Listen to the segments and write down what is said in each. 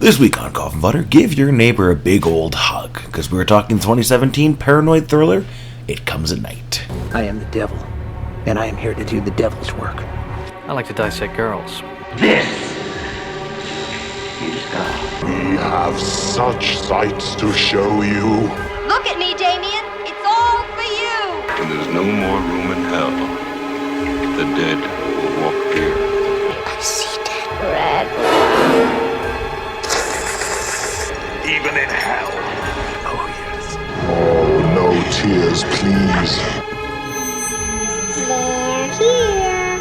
This week on Coffin Fodder, give your neighbor a big old hug, because we're talking 2017 paranoid thriller, It Comes at Night. I am the devil, and I am here to do the devil's work. I like to dissect girls. This is God. We have such sights to show you. Look at me, Damien. It's all for you. When there's no more room in hell, the dead will walk here. I see dead red. Even in hell. Oh, yes. Oh, no tears, please. They're here.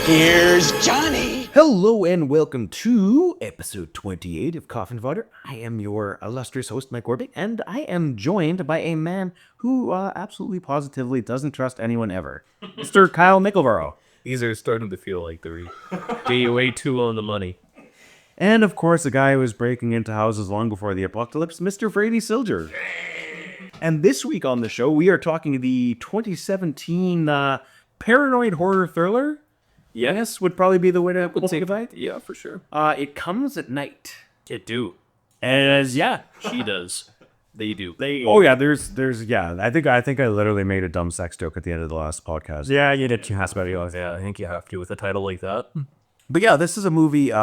Here's Johnny. Hello and welcome to episode 28 of Coffin Fodder. I am your illustrious host, Mike Orbick, and I am joined by a man who absolutely positively doesn't trust anyone ever. Mr. Kyle Mickelborough. These are starting to feel like they're way too on the money. And of course, a guy who was breaking into houses long before the apocalypse, Mr. Brady Silger. And this week on the show, we are talking the 2017 paranoid horror thriller. Yes, would probably be the way to qualify it. Yeah, for sure. It Comes at Night. It do. As yeah, She does. They do. oh yeah, there's yeah. I think I literally made a dumb sex joke at the end of the last podcast. Yeah, you did. Yeah, I think you have to with a title like that. But yeah, this is a movie.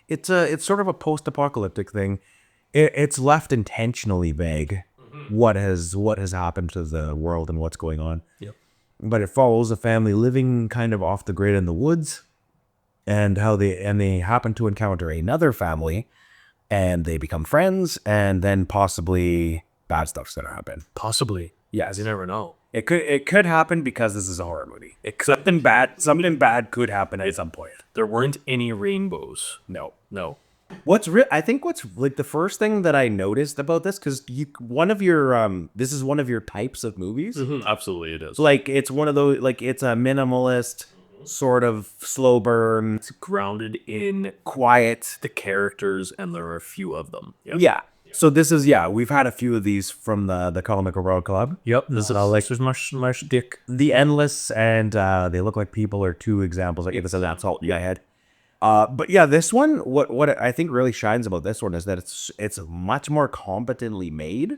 It's sort of a post-apocalyptic thing. It's left intentionally vague. What has happened to the world and what's going on. Yep. But it follows a family living kind of off the grid in the woods, and how they happen to encounter another family, and they become friends, and then possibly bad stuff's gonna happen. Possibly. Yes, You never know. it could happen because this is a horror movie. Something bad could happen at some point. There weren't any rainbows. No. No. I think what's like the first thing that I noticed about this, because this is one of your types of movies. Absolutely, it is. Like it's one of those, like it's a minimalist sort of slow burn, It's grounded in quiet. the characters, and there are a few of them. Yep. Yeah. So this is we've had a few of these from the Comic World Club. Yep. This is my dick. The Endless and They Look Like People are two examples. Like this is that salt I had. But yeah, this one, what I think really shines about this one is that it's much more competently made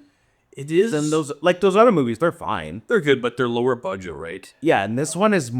It is. than those other movies. They're fine. They're good, but they're lower budget, right? Yeah, and this one is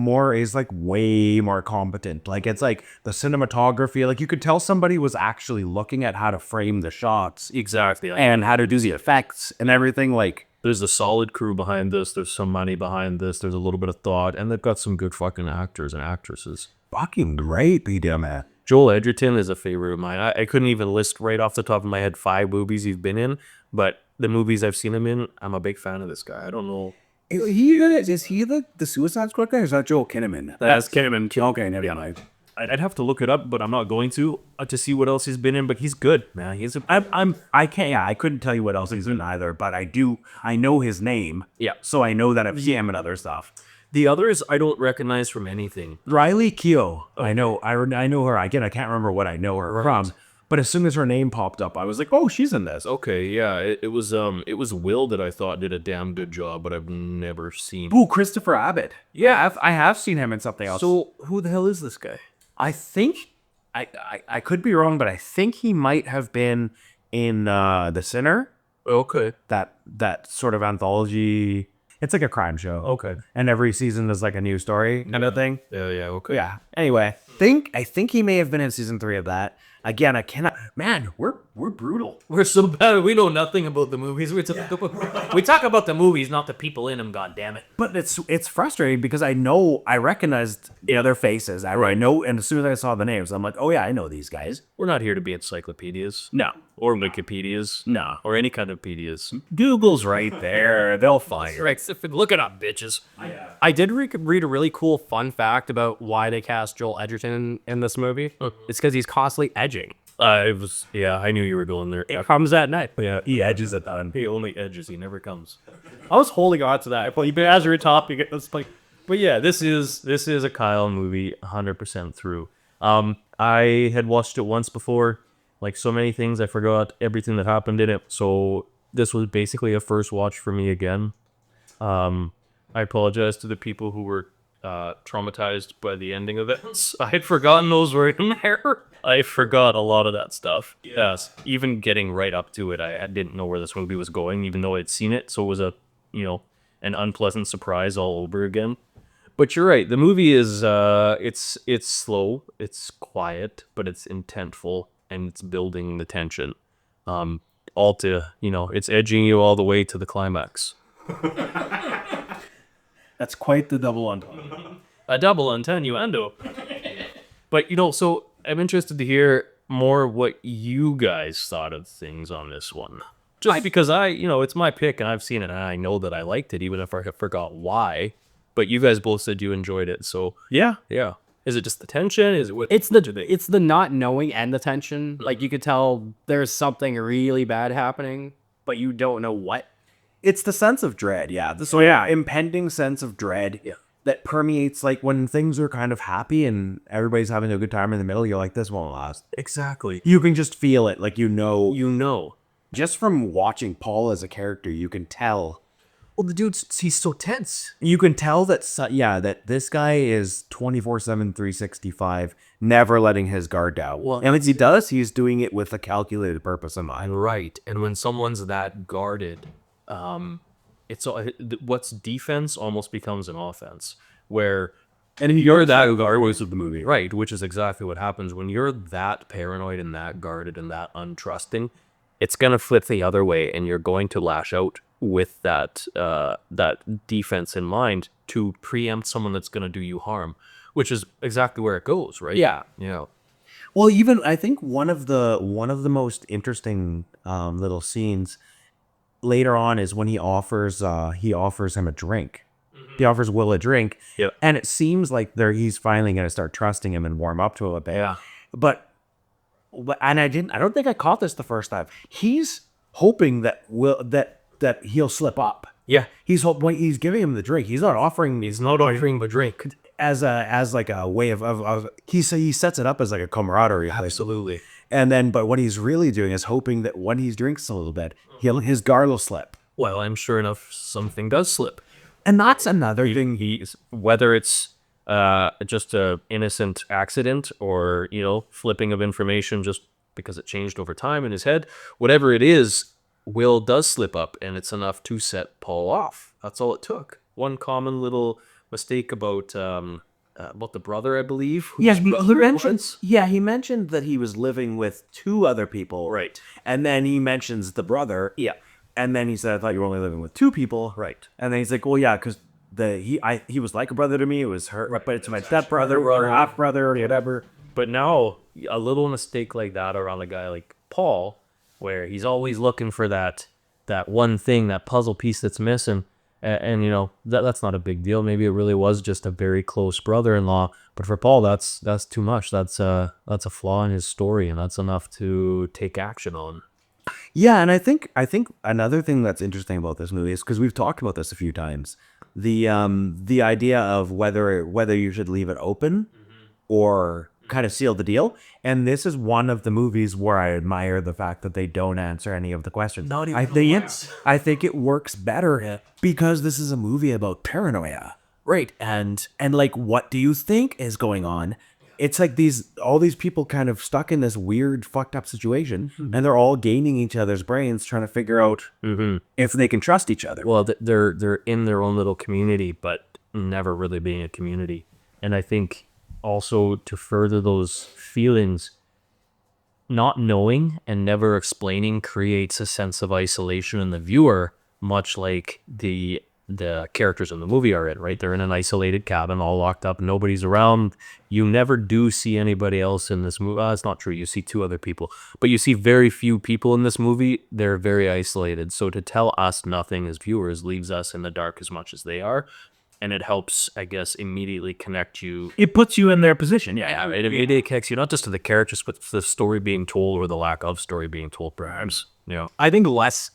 like way more competent. Like it's like the cinematography, like you could tell somebody was actually looking at how to frame the shots Exactly. and how to do the effects and everything. Like There's a solid crew behind this. There's some money behind this. There's a little bit of thought, and they've got some good fucking actors and actresses. fucking great, they do, man. Joel Edgerton is a favorite of mine. I couldn't even list right off the top of my head 5 movies he's been in, but the movies I've seen him in, I'm a big fan of this guy. I don't know. Is he the Suicide Squad guy, or is that Joel Kinnaman? That's Kinnaman. Okay, never mind. I'd have to look it up, but I'm not going to see what else he's been in. But he's good, man. I couldn't tell you what else he's in either, but I know his name. Yeah. So I know that I've seen him in other stuff. The others I don't recognize from anything. Riley Keough. I know her. Again, I can't remember what I know her from. But as soon as her name popped up, I was like, oh, she's in this. Okay, yeah. It was Will that I thought did a damn good job, but I've never seen. Ooh, Christopher Abbott. Yeah, I have seen him in something else. So who the hell is this guy? I think, I could be wrong, but I think he might have been in The Sinner. Okay. That sort of anthology. It's like a crime show. Okay. And every season is like a new story kind of thing. Yeah, okay. Yeah. Anyway, I think he may have been in season 3 of that. Again, I cannot. Man, we're brutal. We're so bad. We know nothing about the movies. We talk about the movies, not the people in them. God damn it! But it's frustrating because I recognized their faces. I know, and as soon as I saw the names, I'm like, oh yeah, I know these guys. We're not here to be encyclopedias. No. Or Wikipedias. No. Or any kind of pedias. Google's right there. They'll find it. Right. Look it up, bitches. I did read a really cool fun fact about why they cast Joel Edgerton in this movie. It's because he's constantly edging. I knew you were going there. It comes at night. Yeah, he edges it on. He only edges. He never comes. I was holding on to that. But as you're topic, it's like, But yeah, this is a Kyle movie, 100% through. I had watched it once before. Like so many things, I forgot everything that happened in it. So this was basically a first watch for me again. I apologize to the people who were traumatized by the ending events. I had forgotten those were in there. I forgot a lot of that stuff. Yes, even getting right up to it, I didn't know where this movie was going, even though I'd seen it. So it was an unpleasant surprise all over again. But you're right. The movie is it's slow, it's quiet, but it's intentful, and it's building the tension. All to it's edging you all the way to the climax. That's quite the double entendre. A double innuendo. But so I'm interested to hear more what you guys thought of things on this one. Just because it's my pick and I've seen it and I know that I liked it, even if I forgot why. But you guys both said you enjoyed it, so yeah. Is it just the tension? Is it what? It's the not knowing and the tension. Like, you could tell there's something really bad happening, but you don't know what. It's the sense of dread, yeah. So impending sense of dread that permeates, like, when things are kind of happy and everybody's having a good time in the middle, you're like, this won't last. Exactly. You can just feel it, like, you know. Just from watching Paul as a character, you can tell. Well, the he's so tense. You can tell that, that this guy is 24/7, 365, never letting his guard down. Well, and as he does, he's doing it with a calculated purpose in mind. Right. And when someone's that guarded, it's what's defense almost becomes an offense. And you're that regardless of the movie. Right, which is exactly what happens when you're that paranoid and that guarded and that untrusting. It's gonna flip the other way, and you're going to lash out with that defense in mind to preempt someone that's gonna do you harm, which is exactly where it goes, right? Yeah. Well, even I think one of the most interesting little scenes later on is when he offers him a drink. He offers Will a drink, and it seems like he's finally gonna start trusting him and warm up to him a bit. Yeah, and I don't think I caught this the first time. He's hoping that he'll slip up. Yeah, he's giving him the drink. He's not offering the drink as like a way of he sets it up as like a camaraderie. Absolutely. And then, but what he's really doing is hoping that when he drinks a little bit, his guard will slip. Well, I'm sure enough something does slip. And that's another thing. Whether it's just a innocent accident or flipping of information just because it changed over time in his head, whatever it is, Will does slip up, and it's enough to set Paul off. That's all it took. One common little mistake about the brother, I believe. He mentioned that he was living with two other people, right? And then he mentions the brother, And then he said, I thought you were only living with two people. Right. And then he's like, well, yeah, because he was like a brother to me. It was her, but it's my stepbrother or half brother or whatever. But now a little mistake like that around a guy like Paul, where he's always looking for that one thing, that puzzle piece that's missing. And that's not a big deal. Maybe it really was just a very close brother-in-law. But for Paul, that's too much. That's a flaw in his story, and that's enough to take action on. Yeah, and I think another thing that's interesting about this movie is, because we've talked about this a few times, the idea of whether you should leave it open or kind of seal the deal. And this is one of the movies where I admire the fact that they don't answer any of the questions. Not even I think it works better because this is a movie about paranoia, right? And like, what do you think is going on? It's like all these people kind of stuck in this weird, fucked up situation, and they're all gaining each other's brains, trying to figure out if they can trust each other. Well, they're in their own little community, but never really being a community. And I think also to further those feelings, not knowing and never explaining creates a sense of isolation in the viewer, much like the characters in the movie are in, right? They're in an isolated cabin, all locked up, nobody's around. You never do see anybody else in this movie. It's not true. You see two other people, but you see very few people in this movie. They're very isolated. So to tell us nothing as viewers leaves us in the dark as much as they are. And it helps, I guess, immediately connect you. It puts you in their position. Yeah, it immediately connects you not just to the characters, but to the story being told or the lack of story being told, perhaps. Yeah. I think less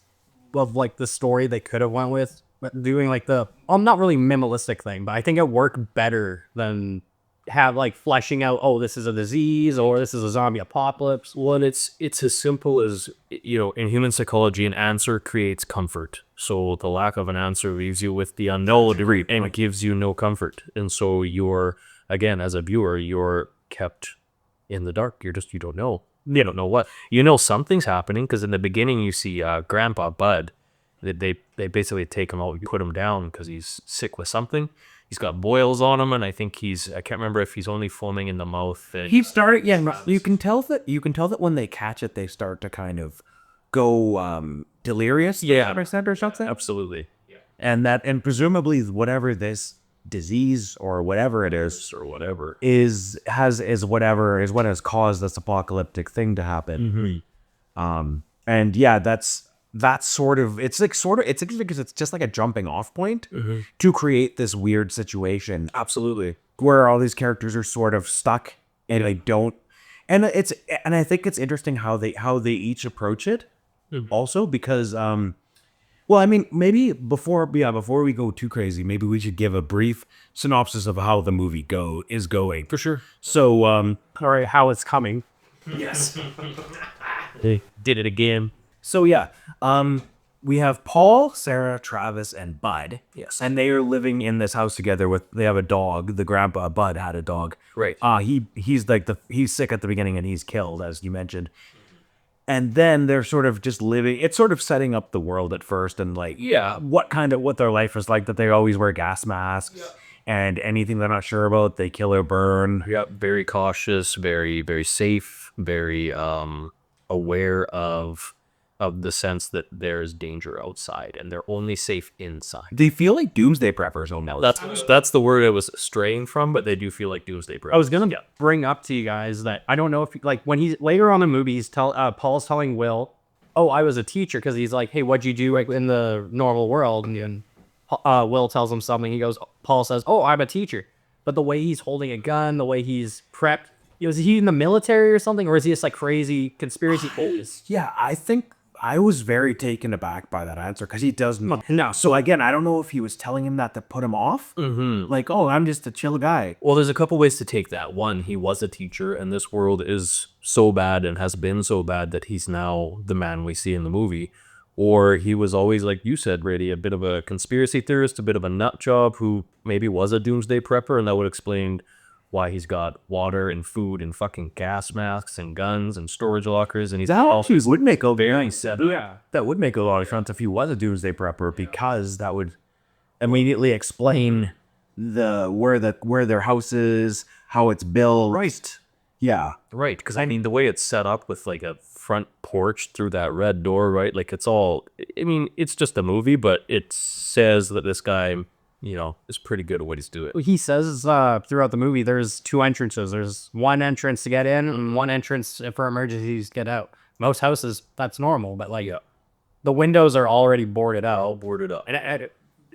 of like the story they could have went with, but doing like the not really minimalistic thing, but I think it worked better than have like fleshing out, oh, this is a disease or this is a zombie apocalypse. Well, it's as simple as, in human psychology, an answer creates comfort. So the lack of an answer leaves you with the unknown and it gives you no comfort. And so you're, again, as a viewer, you're kept in the dark. You don't know. You don't know what. You know something's happening because in the beginning you see Grandpa Bud. They basically take him out, put him down because he's sick with something. He's got boils on him, and I think I can't remember if he's only foaming in the mouth. He started, you can tell that when they catch it, they start to kind of go delirious. Yeah. Or something. Absolutely. And presumably whatever this disease or whatever it is Or whatever. is what has caused this apocalyptic thing to happen. And yeah, that's sort of it's interesting because it's just like a jumping off point to create this weird situation. Absolutely. Where all these characters are sort of stuck and they don't, and I think it's interesting how they each approach it also because well, I mean, maybe before we go too crazy, maybe we should give a brief synopsis of how the movie is going. For sure. So, All right, how it's coming. yes. They did it again. So yeah, we have Paul, Sarah, Travis, and Bud. Yes. And they are living in this house together they have a dog. The grandpa, Bud, had a dog. Right. He's sick at the beginning and he's killed, as you mentioned. And then they're sort of just living, it's sort of setting up the world at first and like, Yeah. what their life is like, that they always wear gas masks and anything they're not sure about, they kill or burn. Yeah. Very cautious, very, very safe, very aware of the sense that there's danger outside and they're only safe inside. They feel like doomsday preppers almost. That's the word I was straying from, but they do feel like doomsday preppers. I was gonna bring up to you guys that I don't know if like when he's later on in the movie, Paul's telling Will, "Oh, I was a teacher," because he's like, "Hey, what'd you do like in the normal world?" And Will tells him something. Paul says, "Oh, I'm a teacher," but the way he's holding a gun, the way he's prepped, is he in the military or something, or is he just like crazy conspiracy theorist? Yeah, I think I was very taken aback by that answer because he doesn't. No. So again, I don't know if he was telling him that to put him off. Like, oh, I'm just a chill guy. Well, there's a couple ways to take that. One, he was a teacher, and this world is so bad and has been so bad that he's now the man we see in the movie. Or he was always, like you said, Brady, a bit of a conspiracy theorist, a bit of a nut job who maybe was a doomsday prepper, and that would explain why he's got water and food and fucking gas masks and guns and storage lockers, and he's also would make a very set. Yeah. that would make a lot of sense if he was a doomsday prepper because that would immediately explain where their house is, how it's built. Right. Yeah. Right, because I mean, the way it's set up with like a front porch through that red door, right? Like it's all, I mean, it's just a movie, but it says that this guy, is pretty good at what he's doing. He says throughout the movie, there's two entrances. There's one entrance to get in and one entrance for emergencies to get out. Most houses, that's normal, but like the windows are already boarded out. All boarded up. And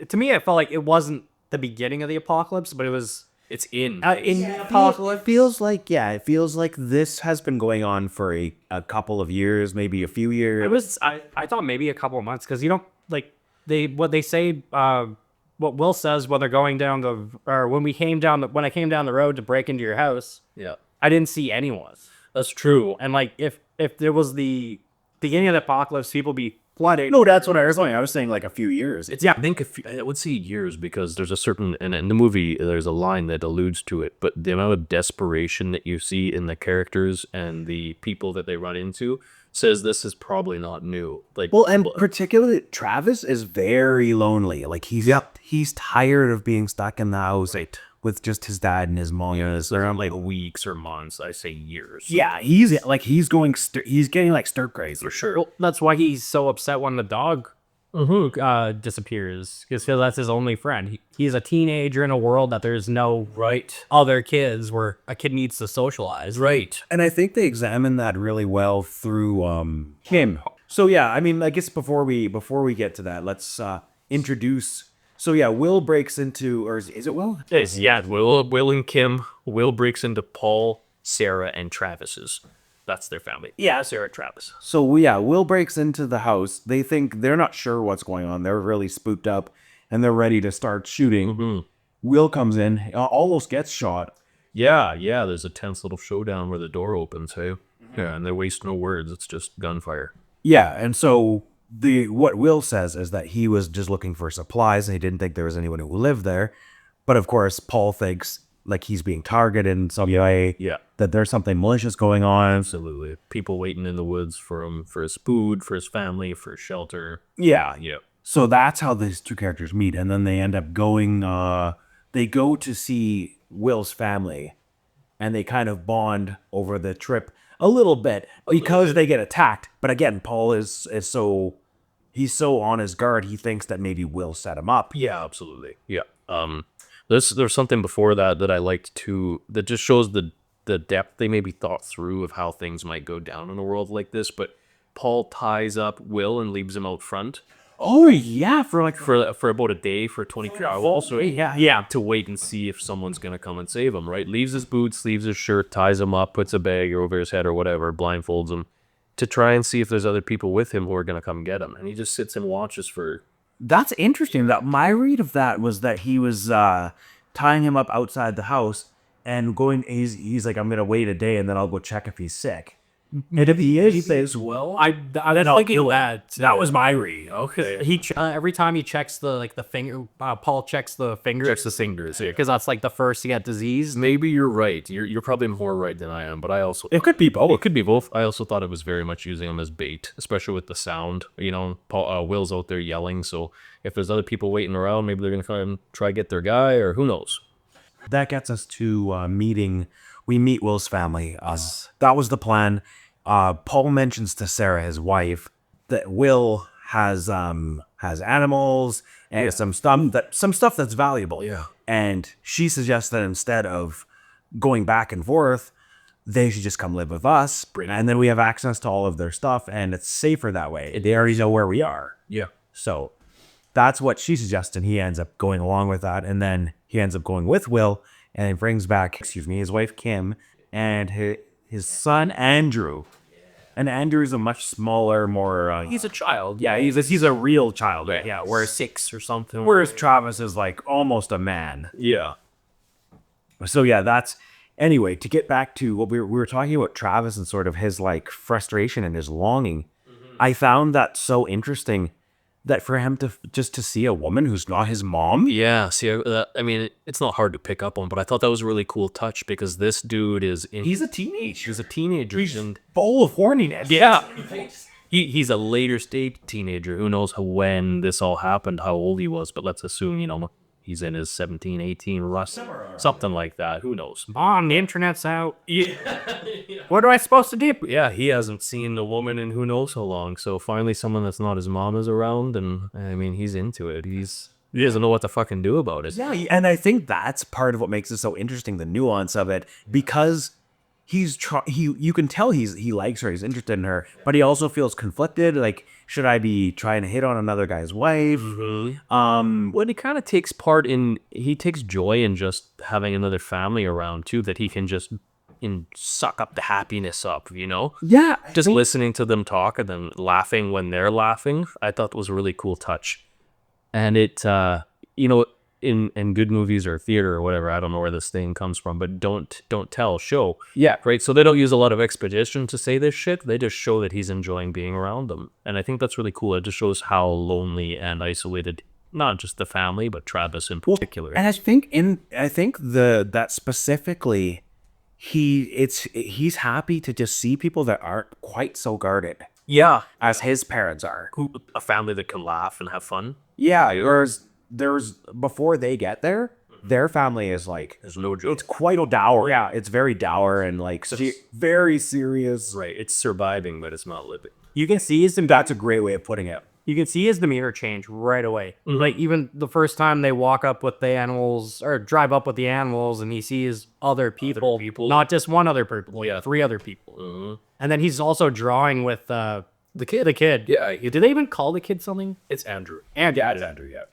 to me, it felt like it wasn't the beginning of the apocalypse, but it was It's in. the apocalypse. It feels like this has been going on for a couple of years, maybe a few years. It was. I thought maybe a couple of months because like what they say. What Will says when they're going down when I came down the road to break into your house, Yeah. I didn't see anyone. That's true. And like if there was the beginning of the apocalypse, people be flooding. No, that's what I was saying. I was saying like a few years. I think I would say years because there's a certain, and in the movie, there's a line that alludes to it, but the amount of desperation that you see in the characters and the people that they run into says this is probably not new. Like, Well, and particularly Travis is very lonely. Like he's tired of being stuck in the house with just his dad and his mom. they're not like weeks or months. I say years. Yeah, he's getting like stir crazy. For sure. Well, that's why he's so upset when the dog disappears, because that's his only friend. He's a teenager in a world that there's no other kids, where a kid needs to socialize. Right. And I think they examine that really well through him. So yeah, I mean, I guess before we get to that, let's introduce. So yeah, Will breaks into, or is it Will? Yeah, Will and Kim. Will breaks into Paul, Sarah, and Travis's. That's their family. Yeah, Sarah, Travis. So yeah, Will breaks into the house. They're not sure what's going on. They're really spooked up, and they're ready to start shooting. Will comes in, almost gets shot. Yeah, there's a tense little showdown where the door opens, hey? Yeah, and they waste no words. It's just gunfire. Yeah, and so what Will says is that he was just looking for supplies and he didn't think there was anyone who lived there. But of course, Paul thinks like he's being targeted in some way. Yeah. That there's something malicious going on. Absolutely. People waiting in the woods for him, for his food, for his family, for shelter. Yeah. Yeah. So that's how these two characters meet, and then they end up going. They go to see Will's family, and they kind of bond over the trip a little bit because they get attacked. But again, Paul is so he's so on his guard. He thinks that maybe Will set him up. Yeah, absolutely. Yeah. There's something before that I liked too, that just shows the depth they maybe thought through of how things might go down in a world like this. But Paul ties up Will and leaves him out front. Oh yeah, for about a day, for 24 hours. Also, yeah, to wait and see if someone's gonna come and save him. Right? Leaves his boots, leaves his shirt, ties him up, puts a bag over his head or whatever, blindfolds him, to try and see if there's other people with him who are gonna come get him. And he just sits and watches for. That's interesting. That my read of that was that he was tying him up outside the house and going. He's like, I'm gonna wait a day and then I'll go check if he's sick. And if he is, he says, Well, that's like that was my read. Okay. He every time he checks the finger, Paul checks the fingers. Checks the fingers, yeah. Because that's like the first to get disease. Maybe you're right. You're probably more right than I am, but I also it could be both. It could be both. I also thought it was very much using them as bait, especially with the sound. You know, Will's out there yelling, so if there's other people waiting around, maybe they're gonna come and try to get their guy, or who knows. That gets us to meeting. We meet Will's family. That was the plan. Paul mentions to Sarah, his wife, that Will has animals and some stuff that's valuable. Yeah. And she suggests that instead of going back and forth, they should just come live with us. And then we have access to all of their stuff, and it's safer that way. They already know where we are. Yeah. So that's what she suggests, and he ends up going along with that. And then he ends up going with Will, and he brings back, his wife Kim, and his son Andrew. And Andrew's a much smaller, more... He's a child. Yeah, he's a real child. Right? Yeah, whereas 6 or something. Whereas Travis is like almost a man. Yeah. So yeah, that's... Anyway, to get back to what we were talking about Travis and sort of his like frustration and his longing, I found that so interesting that for him to see a woman who's not his mom. Yeah, see, I mean, it's not hard to pick up on, but I thought that was a really cool touch because this dude He's a teenager. He's a teenager. He's full of horniness. Yeah. He's a later stage teenager. Who knows when this all happened, how old he was, but let's assume, he's in his 17, 18, something like that. Who knows? On the internet's out. Yeah. What am I supposed to do? Yeah, he hasn't seen a woman in who knows how long. So finally someone that's not his mom is around, and I mean, he's into it. He doesn't know what to fucking do about it. Yeah, and I think that's part of what makes it so interesting, the nuance of it, because you can tell he likes her, he's interested in her, but he also feels conflicted. Like, should I be trying to hit on another guy's wife? Well, he kind of takes joy in just having another family around too, that he can just suck up the happiness up, Yeah. Just listening to them talk and then laughing when they're laughing, I thought was a really cool touch. And it, in good movies or theater or whatever, I don't know where this thing comes from, but don't tell, show. Yeah. Right? So they don't use a lot of exposition to say this shit. They just show that he's enjoying being around them. And I think that's really cool. It just shows how lonely and isolated, not just the family, but Travis in particular. And I think that specifically, he's happy to just see people that aren't quite so guarded. Yeah. As his parents are. A family that can laugh and have fun. Yeah, whereas before they get there, their family is like, there's no joke. It's quite a dour. Yeah, it's very dour and like very serious. Right, it's surviving, but it's not living. You can see that's a great way of putting it. You can see his demeanor change right away. Mm-hmm. Like even the first time they walk up with the animals or drive up with the animals, and he sees other people. Not just one other person. Well, yeah, 3 other people. Mm-hmm. And then he's also drawing with the kid. Yeah. Did they even call the kid something? It's Andrew. And yeah, it's Andrew. Yeah.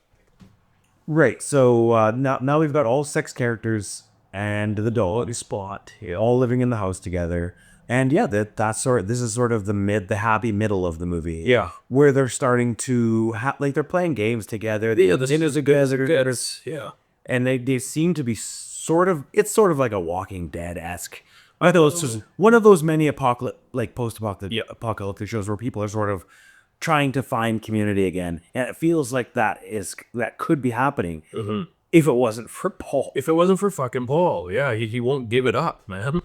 Right. So now we've got all 6 characters and the dog Spot. Yeah, all living in the house together. And yeah, this is sort of the happy middle of the movie. Yeah. Where they're starting to they're playing games together. Yeah, the dinner's a good. Yeah. And they seem to be it's sort of like a Walking Dead-esque. I thought it's just one of those many post-apocalyptic shows where people are sort of trying to find community again, and it feels like that could be happening if it wasn't for Paul. If it wasn't for fucking Paul, yeah, he won't give it up, man.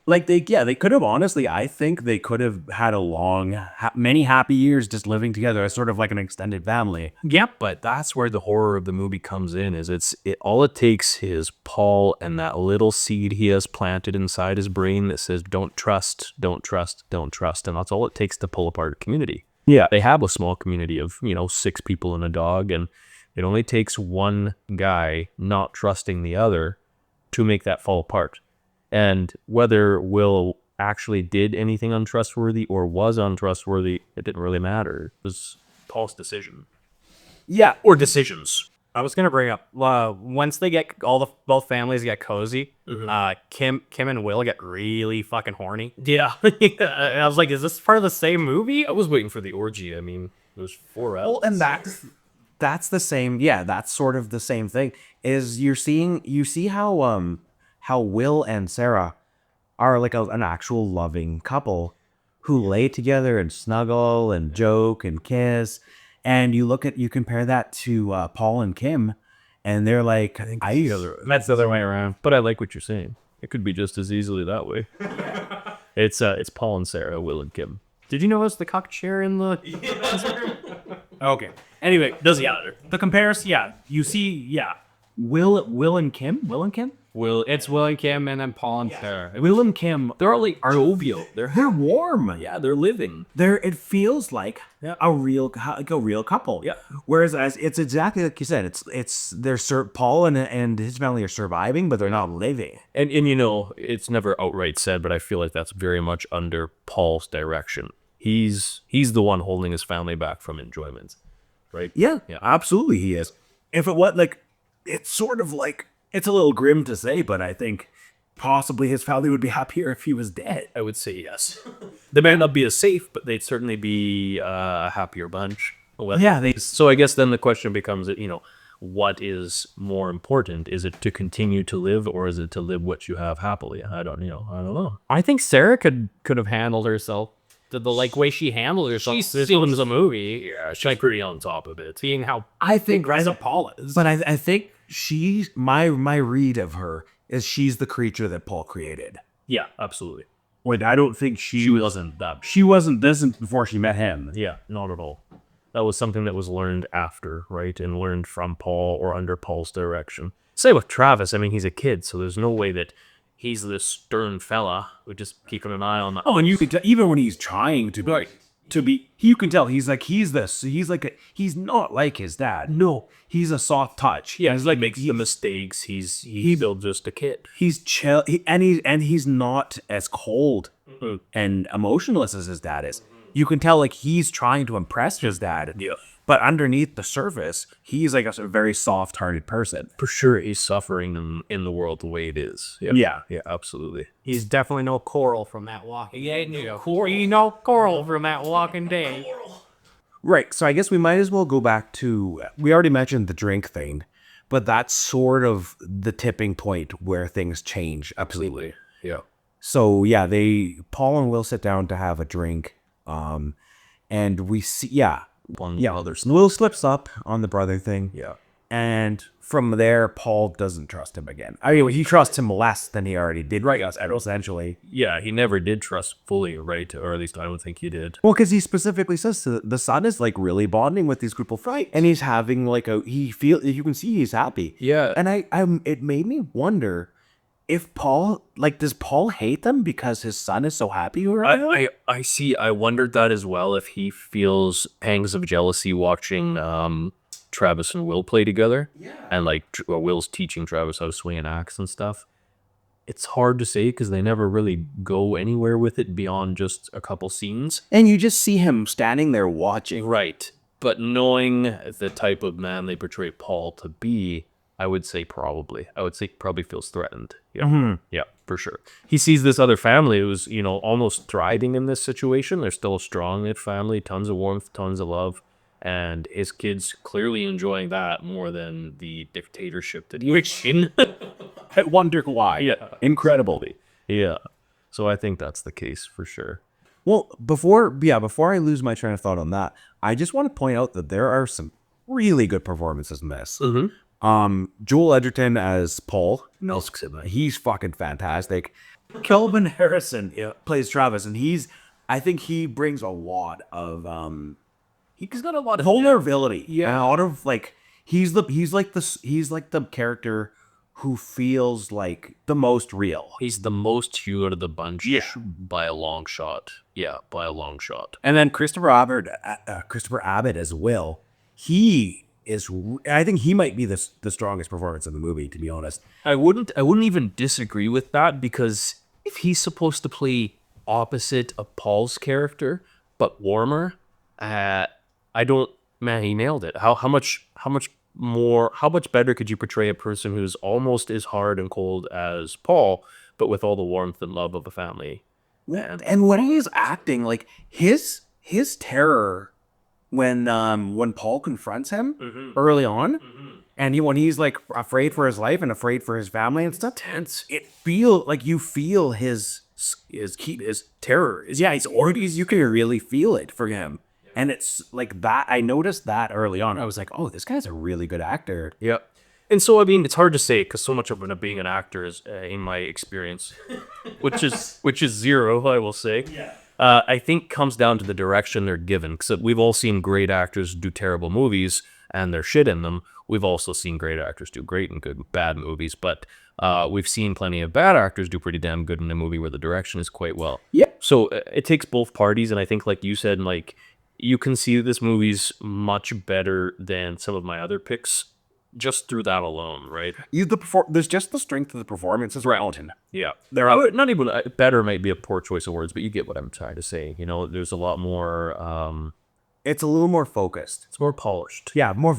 Like they could have, honestly, I think they could have had a many happy years just living together as sort of like an extended family. Yep, but that's where the horror of the movie comes in. All it takes is Paul and that little seed he has planted inside his brain that says, "Don't trust, don't trust, don't trust," and that's all it takes to pull apart a community. Yeah, They have a small community of 6 people and a dog, and it only takes one guy not trusting the other to make that fall apart. And whether Will actually did anything untrustworthy or was untrustworthy, it didn't really matter. It was Paul's decision. yeah, Or decisions. I was gonna bring up once they get both families get cozy, Kim and Will get really fucking horny. Yeah. I was like, is this part of the same movie? I was waiting for the orgy. I mean, it was 4 hours. Well, and that's the same. Yeah, that's sort of the same thing. Is you see how Will and Sarah are like an actual loving couple who lay together and snuggle and joke and kiss. And you compare that to Paul and Kim, and they're like, That's the other way around. But I like what you're saying. It could be just as easily that way. It's Paul and Sarah, Will and Kim. Did you notice the cock chair in the? okay. Anyway, doesn't matter. The comparison, yeah, you see, yeah, Will and Kim. It's Will and Kim, and then Paul and Sarah. Will and Kim, They're all like jovial. they're warm. Yeah, they're living. It feels like a real couple. Yeah. Whereas it's exactly like you said. Paul and his family are surviving, but they're not living. And it's never outright said, but I feel like that's very much under Paul's direction. He's the one holding his family back from enjoyment, right? Yeah, absolutely, he is. If it was like, it's sort of like, it's a little grim to say, but I think possibly his family would be happier if he was dead. I would say yes. They might not be as safe, but they'd certainly be a happier bunch. Well, Yeah, So I guess then the question becomes, what is more important? Is it to continue to live, or is it to live what you have happily? I don't know. I think Sarah could have handled herself. The way she handled herself. This was a movie. Yeah, she's pretty on top of it. Seeing how I think Paul is. But I think my read of her is she's the creature that Paul created. Yeah, absolutely. Wait, I don't think She wasn't that. she wasn't this before she met him. Yeah, not at all. That was something that was learned after, right? And learned from Paul or under Paul's direction. Say with Travis, I mean, he's a kid, so there's no way that he's this stern fella who just keeping an eye on that. Oh, and you can tell, even when he's trying to be, you can tell he's not like his dad. No, he's a soft touch. Yeah, he's like makes the mistakes. He's still just a kid. He's chill, and he's not as cold and emotionless as his dad is. You can tell like he's trying to impress his dad. Yeah. But underneath the surface, he's like a very soft-hearted person. For sure, he's suffering in the world the way it is. Yeah. Yeah, absolutely. He's definitely no Coral from that walking. He ain't no Coral from that Walking Day. Right. So I guess we might as well go back to, we already mentioned the drink thing, but that's sort of the tipping point where things change. Absolutely. Yeah. So yeah, Paul and Will sit down to have a drink. And we see, Will slips up on the brother thing. Yeah. And from there, Paul doesn't trust him again. I mean, he trusts him less than he already did, right? Essentially. Yeah, he never did trust fully, right? Or at least I don't think he did. Well, because he specifically says the son is like really bonding with these group of fight, and he's having like you can see he's happy. Yeah. And it made me wonder if Paul, does Paul hate them because his son is so happy right now? I see. I wondered that as well. If he feels pangs of jealousy watching Travis and Will play together, and Will's teaching Travis how to swing an axe and stuff. It's hard to say because they never really go anywhere with it beyond just a couple scenes. And you just see him standing there watching. Right. But knowing the type of man they portray Paul to be, I would say probably. I would say probably feels threatened. Yeah. Mm-hmm. Yeah, for sure. He sees this other family who's, almost thriving in this situation. They're still a strong knit family, tons of warmth, tons of love. and his kids clearly enjoying that more than the dictatorship that he was in. I wonder why. Yeah. Incredibly. Yeah. So I think that's the case for sure. Well, before I lose my train of thought on that, I just want to point out that there are some really good performances in this. Joel Edgerton as Paul, he's fucking fantastic. Kelvin Harrison plays Travis, and I think he brings a lot of he's got a lot of vulnerability. Yeah, a lot of like he's like the character who feels like the most real. He's the most Hugh out of the bunch by a long shot. Yeah, by a long shot. And then Christopher Abbott as Will, I think he might be the strongest performance in the movie, to be honest. I wouldn't even disagree with that, because if he's supposed to play opposite of Paul's character but warmer, he nailed it. How much better could you portray a person who's almost as hard and cold as Paul, but with all the warmth and love of a family? And when he's acting, like his terror when Paul confronts him early on, and when he's like afraid for his life and afraid for his family and stuff, tense. You feel his terror. You can really feel it for him. And it's like that. I noticed that early on. I was like, oh, this guy's a really good actor. Yeah. And so, I mean, it's hard to say, because so much of being an actor is, in my experience, which is zero, I will say. Yeah. I think comes down to the direction they're given. Because we've all seen great actors do terrible movies, and they're shit in them. We've also seen great actors do great and good bad movies. But we've seen plenty of bad actors do pretty damn good in a movie where the direction is quite well. Yeah. So it takes both parties, and I think, like you said, like, you can see that this movie's much better than some of my other picks just through that alone, right? There's just the strength of the performances, Relton. Yeah. Not even better might be a poor choice of words, but you get what I'm trying to say. You know, there's a lot more... it's a little more focused. It's more polished. Yeah, more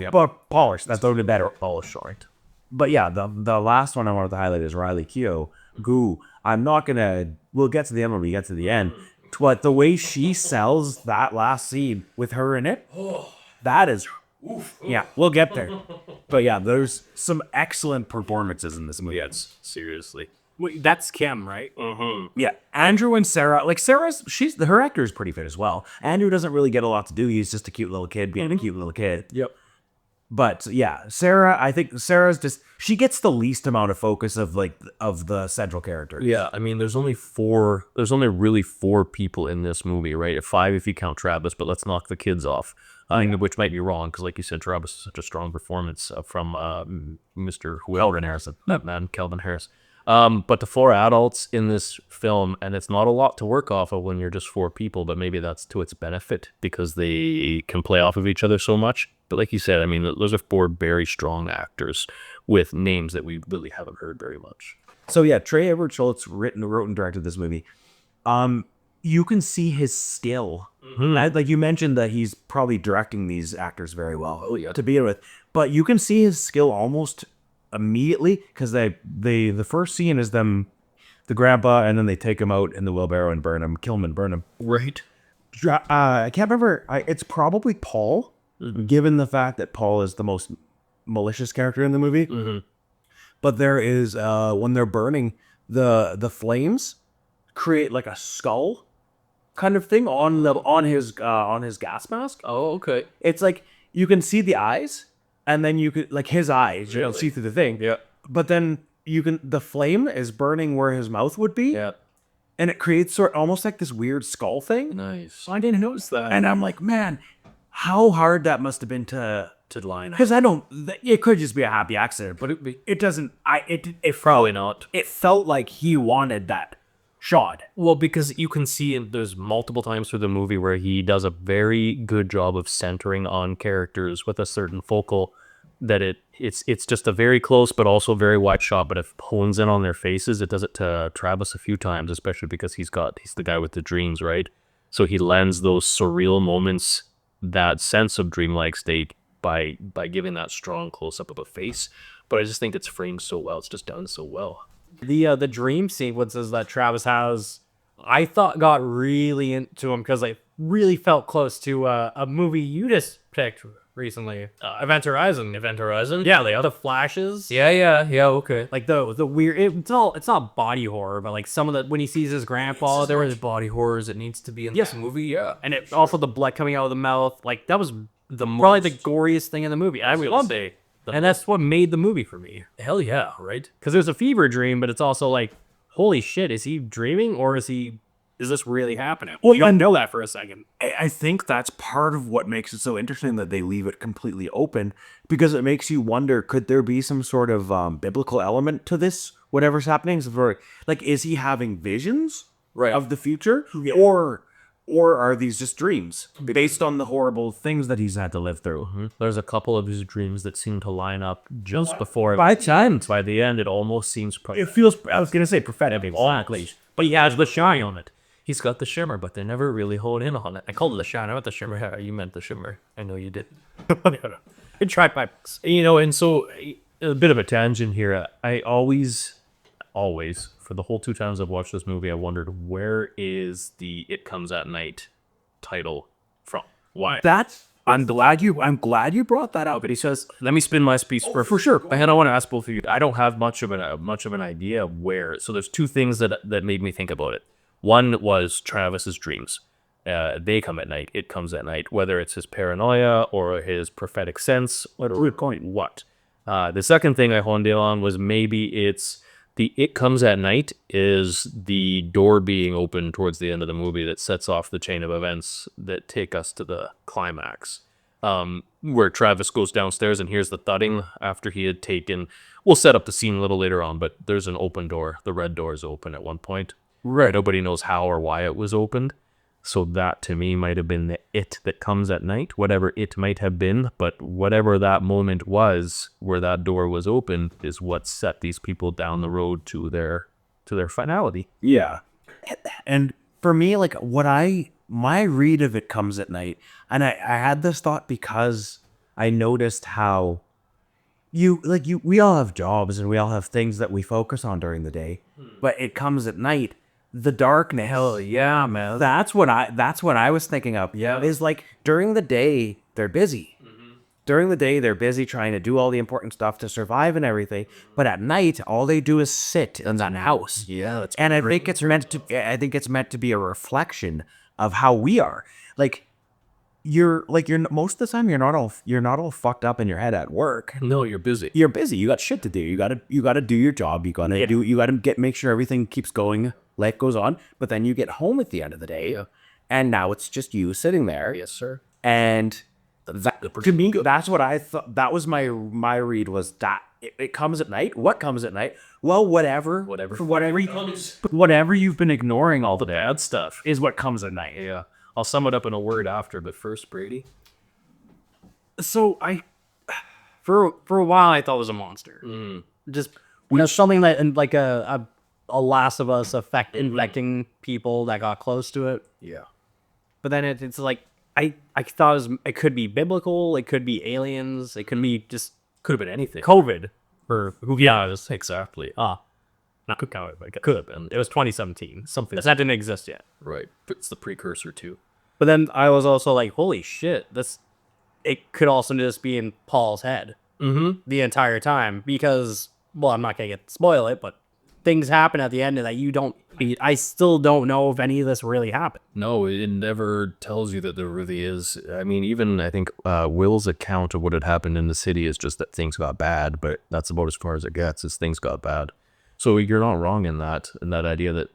polished. That's a little bit better. Polished, all right. But yeah, the last one I wanted to highlight is Riley Keough, who we'll get to the end when we get to the end. But the way she sells that last scene with her in it, that is, yeah, we'll get there. But yeah, there's some excellent performances in this movie. Yes, seriously. Wait, that's Kim, right? Yeah, Andrew and Sarah. Like her actor is pretty fit as well. Andrew doesn't really get a lot to do. He's just a cute little kid being a cute little kid. Yep. But yeah, I think Sarah's she gets the least amount of focus of the central characters. Yeah, I mean, there's only really four people in this movie, right? 5 if you count Travis, but let's knock the kids off. Which might be wrong, because like you said, Travis is such a strong performance from Mr. Kelvin Harris. But the 4 adults in this film, and it's not a lot to work off of when you're just 4 people, but maybe that's to its benefit because they can play off of each other so much. But like you said, I mean, those are 4 very strong actors with names that we really haven't heard very much. So yeah, Trey Everett Schultz wrote and directed this movie. You can see his skill. Like you mentioned that he's probably directing these actors very well to begin with, but you can see his skill almost immediately, because the first scene is them, the grandpa, and then they take him out in the wheelbarrow and kill him and burn him. Right. I can't remember. It's probably Paul, given the fact that Paul is the most malicious character in the movie. But there is when they're burning, the flames create like a skull kind of thing on his gas mask. Oh, okay. It's like you can see the eyes. And then you could, like his eyes, you'll see through the thing. Yeah. But then the flame is burning where his mouth would be. Yeah. And it creates almost like this weird skull thing. Nice. I didn't notice that. And I'm like, man, how hard that must have been to line. Because it could just be a happy accident, but it doesn't, it probably not. It felt like he wanted that shot. Well, because you can see there's multiple times through the movie where he does a very good job of centering on characters with a certain focal, that it's just a very close but also very wide shot, but it hones in on their faces. It does it to Travis a few times, especially because he's the guy with the dreams, right? So he lends those surreal moments that sense of dreamlike state by giving that strong close-up of a face. But I just think it's framed so well. It's just done so well. The dream sequences that Travis has, I thought got really into him, because like really felt close to a movie you just picked recently, Event Horizon. Event Horizon? Yeah, they the flashes. Yeah, okay. Like the weird. It's not body horror, but like some of the when he sees his grandpa, there was body horrors. It needs to be in Yes. this movie, yeah. and it also the blood coming out of the mouth. Like that was The probably the goriest thing in the movie. I will most- say, and that's what made the movie for me. Hell yeah, right? Because there's a fever dream, but it's also like, holy shit, is he dreaming or is this really happening? Well, you know that for a second. I think that's part of what makes it so interesting that they leave it completely open, because it makes you wonder, could there be some sort of biblical element to this, whatever's happening? So like, is he having visions of the future? Or are these just dreams based on the horrible things that he's had to live through? There's a couple of his dreams that seem to line up just before. By the end, it almost seems It feels, I was going to say prophetic. Exactly. But he has the shine on it. he's got the shimmer, but they never really hone in on it. I called it the shine. I meant the shimmer. You meant the shimmer. I know you did. Good try, Pipes. And so a bit of a tangent here. I always, for the whole 2 times I've watched this movie, I wondered, where is the "It Comes at Night" title from? Why? I'm glad you brought that up. But he says, Let me spin my piece for sure. And I want to ask both of you. I don't have much of an idea where. So there's 2 things that made me think about it. One was Travis's dreams. They come at night. It comes at night. Whether it's his paranoia or his prophetic sense, what? The second thing I honed in on was maybe it's the "It Comes at Night" is the door being opened towards the end of the movie that sets off the chain of events that take us to the climax, where Travis goes downstairs and hears the thudding after he had taken. We'll set up the scene a little later on, but there's an open door. The red door is open at one point. Right. Nobody knows how or why it was opened. So that, to me, might have been the "it" that comes at night, whatever it might have been. But whatever that moment was where that door was opened is what set these people down the road to their finality. Yeah. And for me, like my read of "It Comes at Night," and I had this thought because I noticed how we all have jobs and we all have things that we focus on during the day, but it comes at night. The darkness. Hell yeah, man. That's what I was thinking of. Yeah. Is like during the day they're busy. During the day they're busy trying to do all the important stuff to survive and everything. But at night all they do is sit in that house. Yeah, that's And I think it's meant to be a reflection of how we are. Like you're most of the time you're not all fucked up in your head at work. No, you're busy. You're busy. You got shit to do. You gotta do your job. You gotta make sure everything keeps going. Life goes on, but then you get home at the end of the day, and now it's just you sitting there. Yes, sir. And that, to me, that's what I thought. That was my read was that it comes at night. What comes at night? Well, whatever you've been ignoring all the Bad stuff. is what comes at night. Yeah. I'll sum it up in a word after, but first, Brady. so for a while I thought it was a monster. Just something that in like a Last of Us effect infecting people that got close to it. Yeah. But then it's like I thought it could be biblical, it could be aliens, it could be just Could have been anything. COVID or Exactly. not COVID, but it could have been. It was 2017, something that didn't exist yet. Right. It's the precursor to. But then I was also like, holy shit, it could also just be in Paul's head the entire time because, well, I'm not gonna spoil it, but things happen at the end that I still don't know if any of this really happened. No, it never tells you that there really is. I mean, even I think Will's account of what had happened in the city is just that things got bad, but that's about as far as it gets, is things got bad. So you're not wrong in that idea that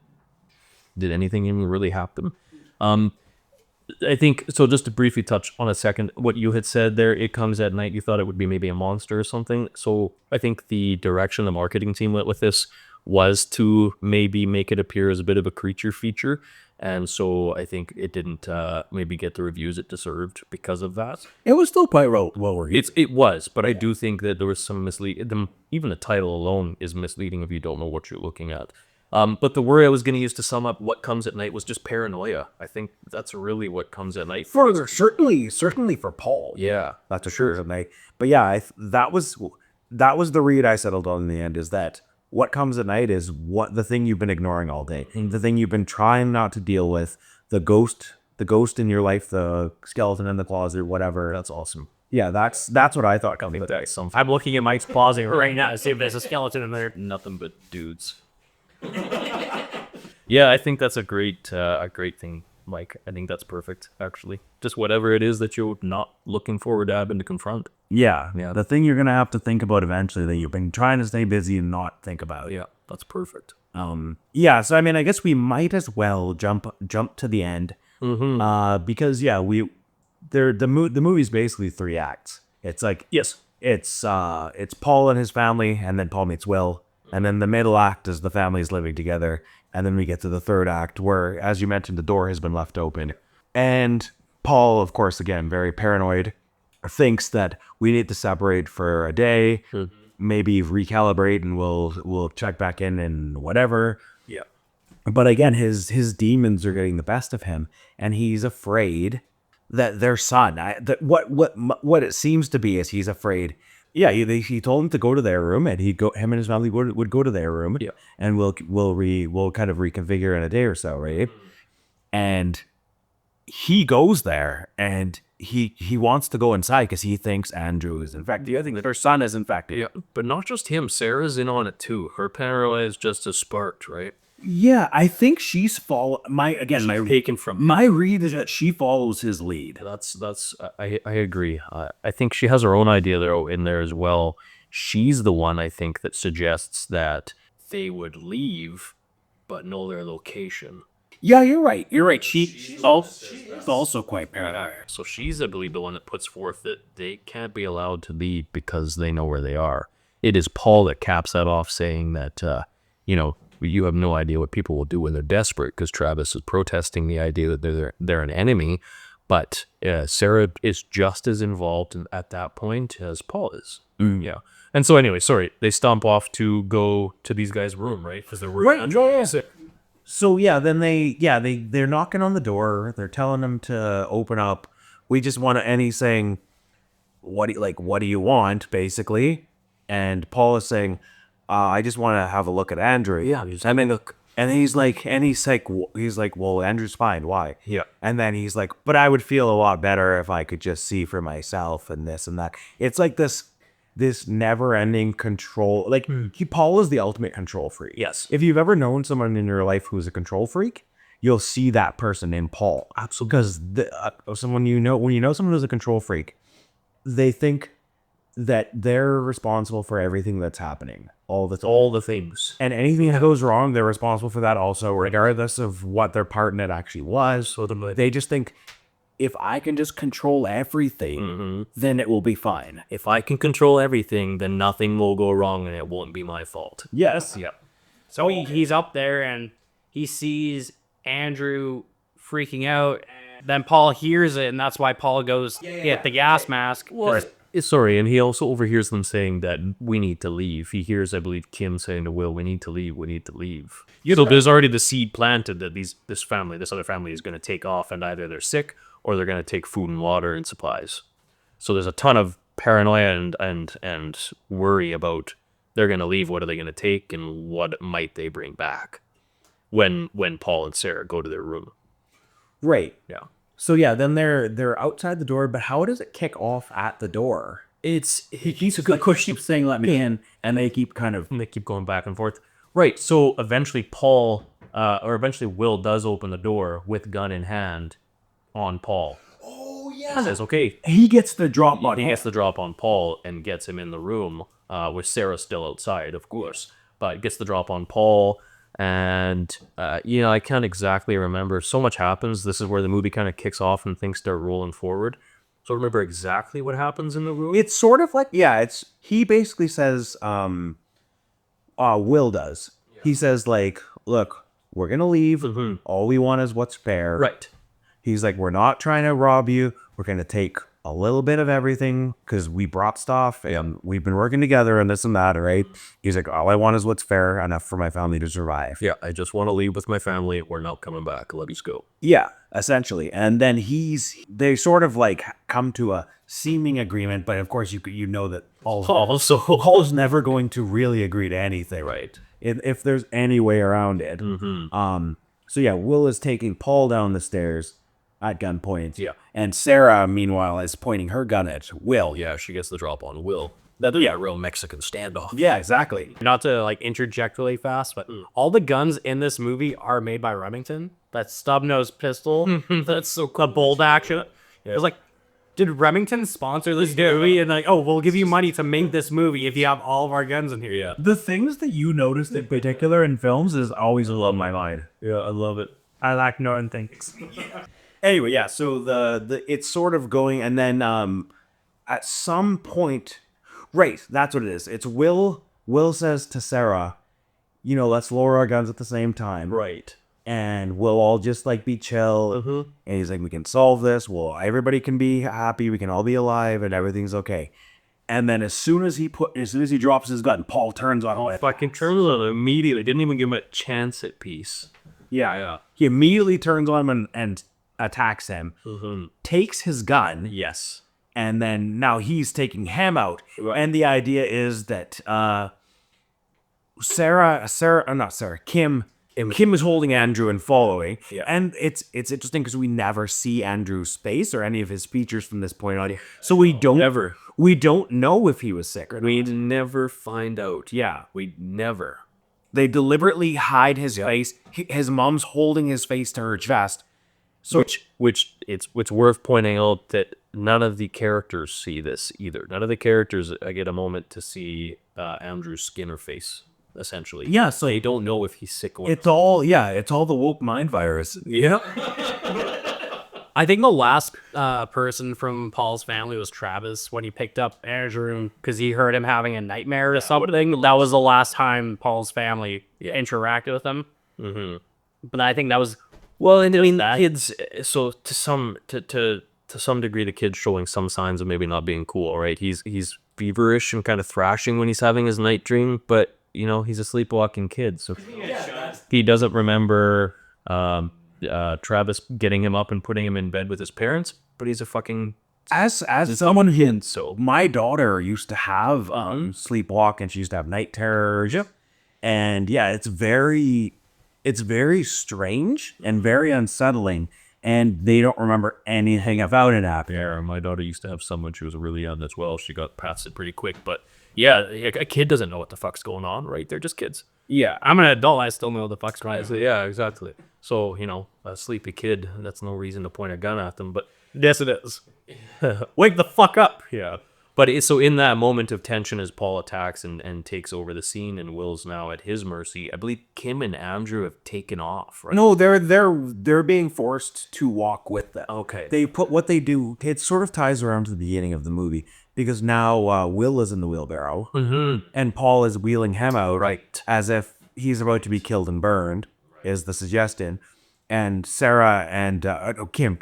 did anything even really happen? I think, so just to briefly touch on a second, what you had said there, "It Comes at Night," you thought it would be maybe a monster or something. So I think the direction the marketing team went with this was to maybe make it appear as a bit of a creature feature. And so I think it didn't maybe get the reviews it deserved because of that. It was still quite well reviewed. It was, but I do think that there was some misleading. Even the title alone is misleading if you don't know what you're looking at. But the word I was going to use to sum up what comes at night was just paranoia. I think that's really what comes at night. Further, certainly for Paul. Yeah. That's a sure. But yeah, that was the read I settled on in the end, is that what comes at night is what the thing you've been ignoring all day, the thing you've been trying not to deal with, the ghost the ghost in your life, the skeleton in the closet, whatever. That's awesome. Yeah, that's what I thought coming. I'm looking at Mike's closet right now to see if there's a skeleton in there. Nothing but dudes. Yeah, I think that's a great thing, Mike. I think that's perfect, actually. Just whatever it is that you're not looking forward to having to confront. Yeah. The thing you're gonna have to think about eventually that you've been trying to stay busy and not think about. Yeah, that's perfect. Yeah. So I mean, I guess we might as well jump to the end. Because the movie's basically 3 acts. It's like Yes. it's Paul and his family, and then Paul meets Will, and then the middle act is the families living together, and then we get to the 3rd act where, as you mentioned, the door has been left open, and Paul, of course, again very paranoid, thinks that we need to separate for a day, maybe recalibrate, and we'll check back in whatever. Yeah. But again, his demons are getting the best of him, and he's afraid that their son, what it seems to be is he's afraid. Yeah, he told him to go to their room, and him and his family would go to their room. Yeah. And we'll kind of reconfigure in a day or so, right? And he goes there, and he wants to go inside because he thinks Andrew is infected. I think that her son is infected. Yeah, but not just him. Sarah's in on it too. Her paranoia is just as sparked, right? Yeah, I think she's my Taken from. my read is that she follows his lead. I agree. I think she has her own idea there in there as well. She's the one, I think, that suggests that they would leave, but know their location. Yeah, you're right. She's also quite paranoid. So she's, I believe, the one that puts forth that they can't be allowed to leave because they know where they are. It is Paul that caps that off, saying that, you have no idea what people will do when they're desperate, because Travis is protesting the idea that they're an enemy. But Sarah is just as involved at that point as Paul is. Yeah. And so anyway, sorry, they stomp off to go to these guys' room, right? Because they're Right. So yeah, then they're knocking on the door. They're telling him to open up. We just want to, and he's saying, what do you want, basically? And Paul is saying, I just want to have a look at Andrew. Yeah, I mean, look. And he's like, well, Andrew's fine. Why? Yeah. And then he's like, but I would feel a lot better if I could just see for myself and this and that. It's like this never-ending control. Like Paul is the ultimate control freak. Yes. If you've ever known someone in your life who's a control freak, you'll see that person in Paul. Absolutely. Because when you know someone who's a control freak, they think that they're responsible for everything that's happening. All the things. And anything that goes wrong, they're responsible for that also, regardless of what their part in it actually was. So they just think, if I can just control everything, then it will be fine. If I can control everything, then nothing will go wrong and it won't be my fault. Yes. Yeah. So he's up there and he sees Andrew freaking out. Then Paul hears it, and that's why Paul goes get the gas mask. Sorry, and he also overhears them saying that we need to leave. He hears, I believe, Kim saying to Will, we need to leave. There's already the seed planted that this other family is going to take off, and either they're sick or they're going to take food and water and supplies. So there's a ton of paranoia and worry about they're going to leave, what are they going to take, and what might they bring back when Paul and Sarah go to their room. Right. Yeah. So yeah, then they're outside the door, but how does it kick off at the door? He keeps saying let me in, and they keep going back and forth. Right. So eventually Will does open the door with gun in hand on Paul. Oh yeah. Says okay. He gets the drop on. He gets the drop on Paul and gets him in the room with Sarah still outside, of course. But gets the drop on Paul. And, I can't exactly remember. So much happens. This is where the movie kind of kicks off and things start rolling forward. So I remember exactly what happens in the room. It's sort of like, he basically says, Will does. Yeah. He says, like, look, we're going to leave. Mm-hmm. All we want is what's fair. Right. He's like, we're not trying to rob you. We're going to take a little bit of everything because we brought stuff and we've been working together and this and that, right? He's like, all I want is what's fair enough for my family to survive. Yeah, I just want to leave with my family. We're not coming back. Let us go. Yeah, essentially. And then they sort of like come to a seeming agreement, but of course you know that Paul's never going to really agree to anything, right? If there's any way around it. Mm-hmm. So yeah, Will is taking Paul down the stairs. at gunpoint. Yeah. And Sarah, meanwhile, is pointing her gun at Will. Yeah, she gets the drop on Will. Yeah, real Mexican standoff. Yeah, exactly. Not to like interject really fast, but all the guns in this movie are made by Remington. That stub-nose pistol, that's so cool. The bolt action. It's like, did Remington sponsor this movie? And like, oh, we'll give you money to make this movie if you have all of our guns in here. Yeah. The things that you noticed in particular in films is always blown my mind. Yeah, I love it. I like knowing things. Anyway, yeah, so the it's sort of going, and then at some point, right, that's what it is. It's Will says to Sarah, you know, let's lower our guns at the same time. Right. And we'll all just like be chill. And he's like, we can solve this. Well, everybody can be happy. We can all be alive and everything's okay. And then as soon as he drops his gun, Paul turns on him. Fucking turns on him immediately. Didn't even give him a chance at peace. Yeah. He immediately turns on him and attacks him. Takes his gun. Yes. And then now he's taking him out. And the idea is that Kim is holding Andrew and following. Yeah. And it's interesting because we never see Andrew's face or any of his features from this point on. So we don't know if he was sick or not. We never find out. Yeah, we never. They deliberately hide his face. His mom's holding his face to her chest. So Which it's worth pointing out that none of the characters see this either. None of the characters get a moment to see Andrew's skin or face, essentially. yeah, so They don't know if he's sick or it's all the woke mind virus. Yeah. I think the last person from Paul's family was Travis when he picked up Andrew because he heard him having a nightmare or something. That was the last time Paul's family interacted with him. But I think that was Well, and I mean, kids. So to some degree, the kid's showing some signs of maybe not being cool. Right? He's feverish and kind of thrashing when he's having his night dream, but you know he's a sleepwalking kid, so he doesn't remember Travis getting him up and putting him in bed with his parents. But he's a fucking As someone hints, so my daughter used to have sleepwalk, and she used to have night terrors. Yep. And yeah, it's very strange and very unsettling, and they don't remember anything about it happening. Yeah, my daughter used to have some when she was really young as well. She got past it pretty quick, but yeah, a kid doesn't know what the fuck's going on, right? They're just kids. Yeah, I'm an adult. I still know what the fuck's going on. So, yeah, exactly. So, you know, a sleepy kid, that's no reason to point a gun at them, but Yes, it is. Wake the fuck up. yeah. But so in that moment of tension as Paul attacks and takes over the scene and Will's now at his mercy, I believe Kim and Andrew have taken off, right? No, they're being forced to walk with them. Okay. They put what they do. It sort of ties around to the beginning of the movie because now Will is in the wheelbarrow and Paul is wheeling him out, Right. as if he's about to be killed and burned. Is the suggestion, and Sarah and Kim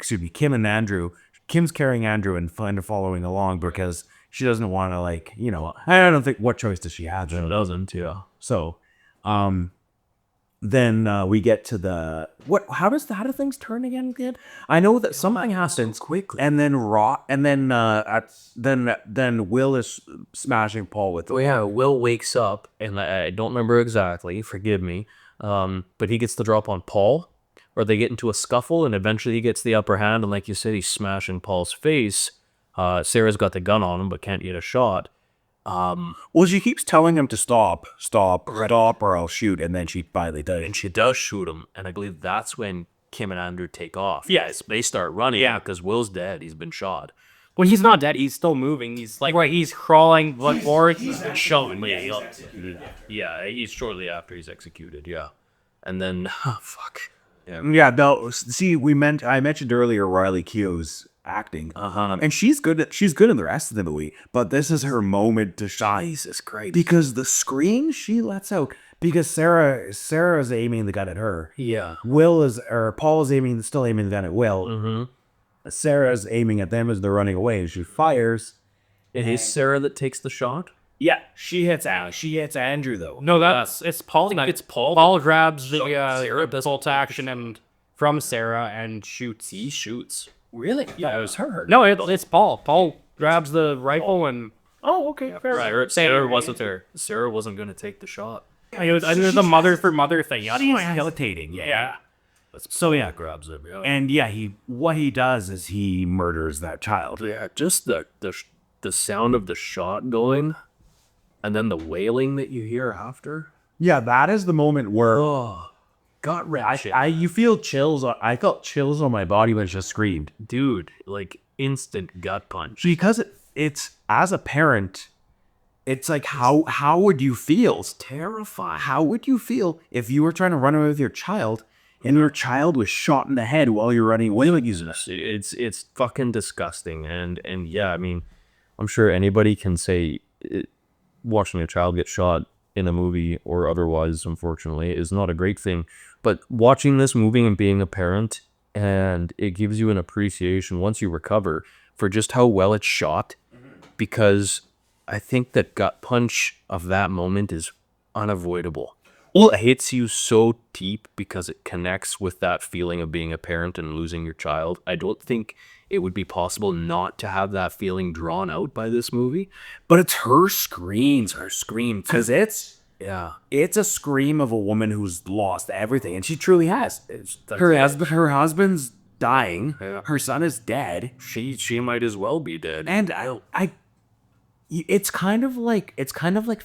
and Andrew. Kim's carrying Andrew and following along because she doesn't want to, like, you know, I don't think, what choice does she have? It doesn't, yeah. So, then we get to the how do things turn again, kid? I know that something happens quickly, and then then Will is smashing Paul with. Oh yeah, Will wakes up, and I don't remember exactly, forgive me, but he gets the drop on Paul, or they get into a scuffle, and eventually he gets the upper hand, and like you said, he's smashing Paul's face. Sarah's got the gun on him, but can't get a shot. Well, she keeps telling him to stop, or I'll shoot, and then she finally does. And she does shoot him, and I believe that's when Kim and Andrew take off. Yes, they start running. Yeah, because Will's dead. He's been shot. When he's not dead, he's still moving. He's like, right, he's crawling forward. He's shoving. Yeah, he's shortly after he's executed. Yeah, and then fuck. Yeah. No. See, I mentioned earlier Riley Keough's acting, and she's good in the rest of the movie. But this is her moment to shine. Jesus Christ! Because the scream she lets out. Because Sarah's aiming the gun at her. Yeah. Paul is still aiming the gun at Will. Sarah's aiming at them as they're running away, and she fires. It is Sarah that takes the shot. Yeah, she hits Andrew though. No, it's Paul. It's Paul. Paul grabs the bolt action and from Sarah and shoots. He shoots. Really? Yeah, it was her. No, it's Paul. Paul grabs the rifle and. Oh, okay, fair. Right, Sarah wasn't there. Sarah wasn't going to take the shot. I did the mother for mother thing. Rehabilitating. Yeah. So yeah, grabs him. Yeah. and yeah, what he does is he murders that child. Yeah, just the sound of the shot going, and then the wailing that you hear after. Yeah, that is the moment where Oh, gut wrenching. you feel chills. I felt chills on my body when it just screamed. Dude, like instant gut punch. Because it's as a parent, it's like how would you feel? Terrifying. How would you feel if you were trying to run away with your child and your child was shot in the head while you're running away with this? It's fucking disgusting, and yeah, I mean, I'm sure anybody can say watching a child get shot in a movie or otherwise, unfortunately, is not a great thing. But watching this movie and being a parent, and it gives you an appreciation once you recover for just how well it's shot, because I think that gut punch of that moment is unavoidable. Well, it hits you so deep because it connects with that feeling of being a parent and losing your child. I don't think it would be possible not to have that feeling drawn out by this movie. But it's her scream, because it's Yeah. a scream of a woman who's lost everything, and she truly has. Her husband's dying. Yeah. Her son is dead, She might as well be dead. and it's kind of like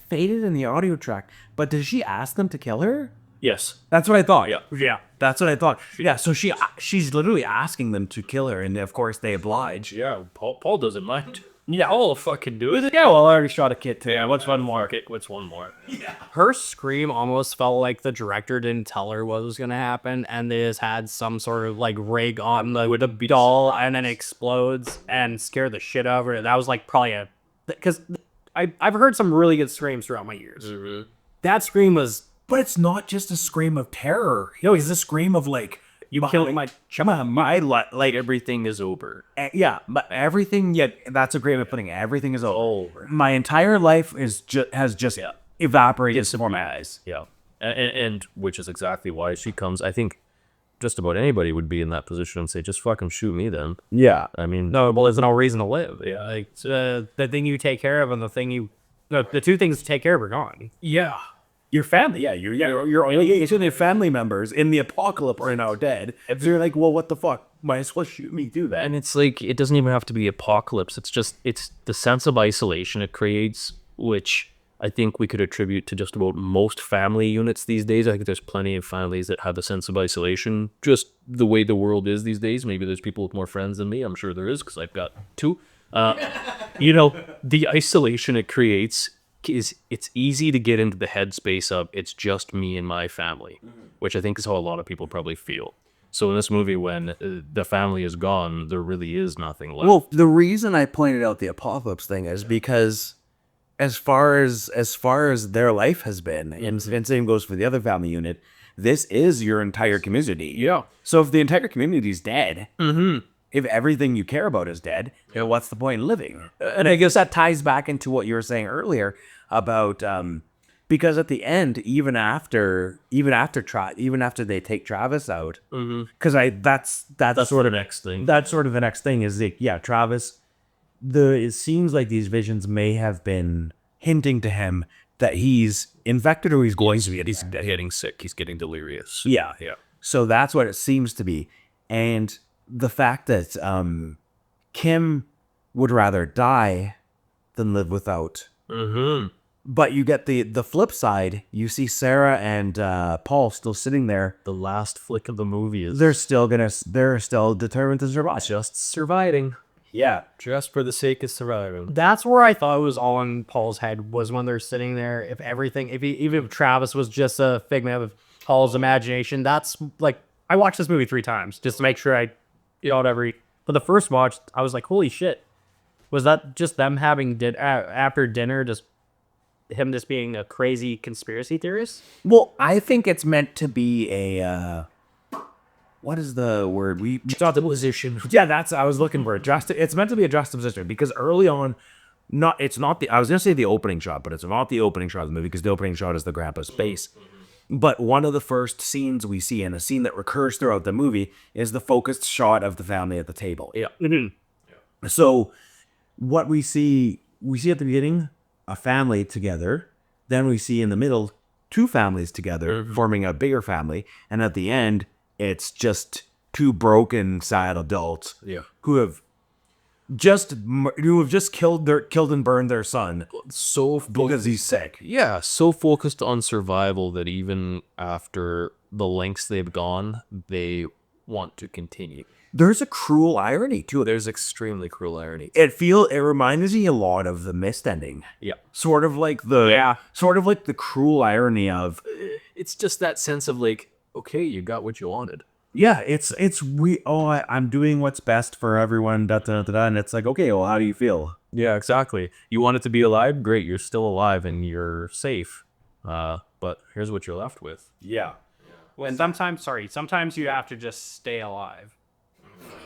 faded in the audio track. But does she ask them to kill her? Yes. That's what I thought. Yeah. That's what I thought. Yeah, so she's literally asking them to kill her, and of course they oblige. Yeah, Paul doesn't mind. Yeah, I'll fucking do it. Yeah, well, I already shot a kid too. Yeah, what's one more? Okay, what's one more? Her scream almost felt like the director didn't tell her what was going to happen, and they just had some sort of like rig on the doll, and then it explodes and scared the shit out of her. That was like probably because I've heard some really good screams throughout my years. Mm-hmm. That scream was, But it's not just a scream of terror. It's a scream of like, you killed my Like everything is over. yeah, but everything. Yeah, that's a great way of putting it. Everything is over. My entire life has just evaporated before my eyes. Yeah, and which is exactly why she comes. I think just about anybody would be in that position and say, just fucking shoot me then. Yeah, I mean, no, well, there's no reason to live. Yeah, like the thing you take care of and the two things to take care of are gone. yeah. Your family, your family members in the apocalypse are now dead. If you're like, well, what the fuck? Might as well shoot me, do that. and it's like, it doesn't even have to be apocalypse. It's the sense of isolation it creates, which I think we could attribute to just about most family units these days. I think there's plenty of families that have a sense of isolation, just the way the world is these days. Maybe there's people with more friends than me. I'm sure there is, because I've got two. The isolation it creates is, it's easy to get into the headspace of it's just me and my family, which I think is how a lot of people probably feel. So in this movie, when the family is gone, there really is nothing left. Well, the reason I pointed out the apocalypse thing is because as far as their life has been, and same goes for the other family unit, this is your entire community. Yeah. So if the entire community is dead, if everything you care about is dead, what's the point in living? And I guess that ties back into what you were saying earlier about because at the end, even after they take Travis out, because that's sort of next thing. that's sort of the next thing is Travis. It seems like these visions may have been hinting to him that he's infected or he's going to be. He's getting sick. He's getting delirious. Yeah. So that's what it seems to be. And the fact that Kim would rather die than live without. Mm-hmm. But you get the flip side. You see Sarah and Paul still sitting there. The last flick of the movie is They're still determined to survive. just surviving. Yeah. Just for the sake of surviving. That's where I thought it was all in Paul's head, was when they're sitting there. Even if Travis was just a figment of Paul's imagination, that's like, I watched this movie 3 times just to make sure but the first watch, I was like, holy shit. Was that just them having after dinner, just him just being a crazy conspiracy theorist? Well, I think it's meant to be a what is the word? Juxtaposition. Yeah, I was looking for it. It's meant to be a juxtaposition because early on, I was gonna say the opening shot, but it's not the opening shot of the movie because the opening shot is the grandpa's face. But one of the first scenes we see, and a scene that recurs throughout the movie, is the focused shot of the family at the table. Yeah. So what we see at the beginning, a family together. Then we see in the middle 2 families together forming a bigger family. And at the end, It's just two broken, sad adults Yeah. who have just killed and burned their son So because he's sick. Yeah, so focused on survival that even after the lengths they've gone, they want to continue. There's a cruel irony to it. There's extremely cruel irony. It reminds me a lot of the Mist ending. Yeah. Sort of like the cruel irony of, It's just that sense of like, okay, you got what you wanted. Yeah, I'm doing what's best for everyone, da da da da, and it's like, okay, well, how do you feel? Yeah, exactly. You wanted to be alive? Great, you're still alive and you're safe. But here's what you're left with. Yeah. When sometimes you have to just stay alive.